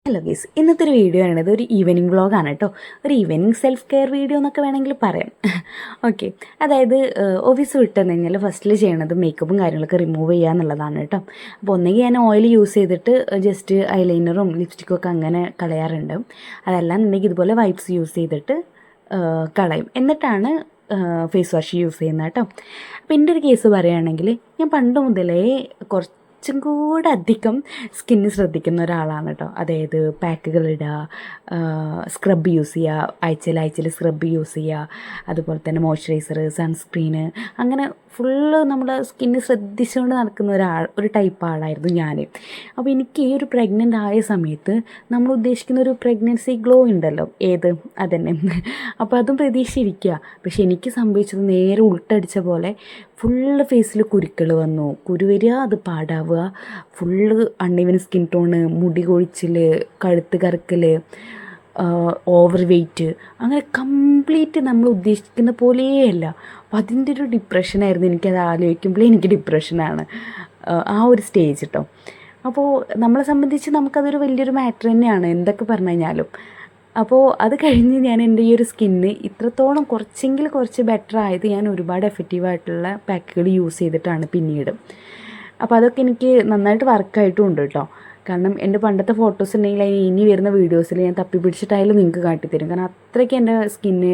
Hello guys, ഇന്നത്തെ ഒരു video ആണ്. ഇത് ഒരു ഈവനിങ് വ്ളോഗാണ് കേട്ടോ. ഒരു ഈവനിങ് സെൽഫ് കെയർ വീഡിയോ എന്നൊക്കെ വേണമെങ്കിൽ പറയാം. ഓക്കെ, അതായത് ഓഫീസ് വിട്ടെന്ന് കഴിഞ്ഞാൽ ഫസ്റ്റിൽ ചെയ്യണത് മേക്കപ്പും കാര്യങ്ങളൊക്കെ റിമൂവ് ചെയ്യുക എന്നുള്ളതാണ് കേട്ടോ. അപ്പോൾ ഒന്നെങ്കിൽ ഞാൻ ഓയിൽ യൂസ് ചെയ്തിട്ട് ജസ്റ്റ് ഐലൈനറും ലിപ്സ്റ്റിക്കും ഒക്കെ അങ്ങനെ കളയാറുണ്ട്. അതല്ലാന്നുണ്ടെങ്കിൽ ഇതുപോലെ വൈപ്സ് യൂസ് ചെയ്തിട്ട് കളയും. എന്നിട്ടാണ് ഫേസ് വാഷ് യൂസ് ചെയ്യുന്നത് കേട്ടോ. അപ്പോൾ എൻ്റെ ഒരു കേസ് പറയുകയാണെങ്കിൽ ഞാൻ പണ്ട് മുതലേ കുറച്ചും കൂടെ അധികം സ്കിന്ന് ശ്രദ്ധിക്കുന്ന ഒരാളാണ് കേട്ടോ. അതായത് പാക്കുകൾ ഇടുക, സ്ക്രബ് യൂസ് ചെയ്യുക, ആഴ്ചയിൽ സ്ക്രബ് യൂസ് ചെയ്യുക, അതുപോലെ തന്നെ മോയ്സ്ചറൈസർ, സൺസ്ക്രീന്, അങ്ങനെ ഫുള്ള് നമ്മുടെ സ്കിന്ന് ശ്രദ്ധിച്ചുകൊണ്ട് നടക്കുന്ന ഒരു ടൈപ്പ് ആളായിരുന്നു ഞാൻ. അപ്പോൾ എനിക്ക് ഈ ഒരു പ്രഗ്നൻ്റ് ആയ സമയത്ത് നമ്മൾ ഉദ്ദേശിക്കുന്ന ഒരു പ്രഗ്നൻസി ഗ്ലോ ഉണ്ടല്ലോ, അതന്നെ. അപ്പോൾ അതും പ്രതീക്ഷിച്ചിരിക്കുക. പക്ഷെ എനിക്ക് സംഭവിച്ചത് നേരെ ഉൾട്ടടിച്ച പോലെ ഫുള്ള് ഫേസിൽ കുരുക്കൾ വന്നു. കുരു വരിക, അത് പാടാവുക, ഫുള്ള് അൺഈവൻ സ്കിൻ ടോണ്, മുടി കൊഴിച്ചിൽ, കഴുത്ത് കറക്കൽ, ഓവർ വെയ്റ്റ്, അങ്ങനെ കംപ്ലീറ്റ് നമ്മൾ ഉദ്ദേശിക്കുന്ന പോലെയല്ല. അപ്പം അതിൻ്റെ ഒരു ഡിപ്രഷനായിരുന്നു. എനിക്കത് ആലോചിക്കുമ്പോഴേ എനിക്ക് ഡിപ്രഷനാണ് ആ ഒരു സ്റ്റേജ് കേട്ടോ. അപ്പോൾ നമ്മളെ സംബന്ധിച്ച് നമുക്കതൊരു വലിയൊരു മാറ്റർ തന്നെയാണ് എന്തൊക്കെ പറഞ്ഞു കഴിഞ്ഞാലും. അപ്പോൾ അത് കഴിഞ്ഞ് ഞാൻ എൻ്റെ ഈ ഒരു സ്കിന്ന് ഇത്രത്തോളം കുറച്ച് ബെറ്റർ ആയത് ഞാൻ ഒരുപാട് എഫക്റ്റീവായിട്ടുള്ള പാക്കുകൾ യൂസ് ചെയ്തിട്ടാണ് പിന്നീട്. അപ്പോൾ അതൊക്കെ എനിക്ക് നന്നായിട്ട് വർക്കായിട്ടും ഉണ്ട് കേട്ടോ. കാരണം എൻ്റെ പണ്ടത്തെ ഫോട്ടോസ് ഉണ്ടെങ്കിൽ ഇനി വരുന്ന വീഡിയോസിൽ ഞാൻ തപ്പി പിടിച്ചിട്ടായാലും നിങ്ങൾക്ക് കാട്ടിത്തരും. കാരണം അത്രയ്ക്ക് എൻ്റെ സ്കിന്ന്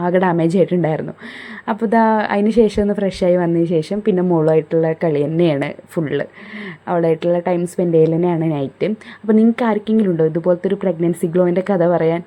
ആകെ ഡാമേജ് ആയിട്ടുണ്ടായിരുന്നു. അപ്പോൾ അതിന് ശേഷം ഒന്ന് ഫ്രഷായി വന്നതിന് ശേഷം പിന്നെ മോളുമായിട്ടുള്ള കളി തന്നെയാണ് ഫുള്ള്. അവളായിട്ടുള്ള ടൈം സ്പെൻഡ് ചെയ്യൽ തന്നെയാണ് നൈറ്റ്. അപ്പോൾ നിങ്ങൾക്ക് ആർക്കെങ്കിലും ഉണ്ടോ ഇതുപോലത്തെ ഒരു പ്രഗ്നൻസി ഗ്ലോയിൻ്റെ കഥ പറയാൻ?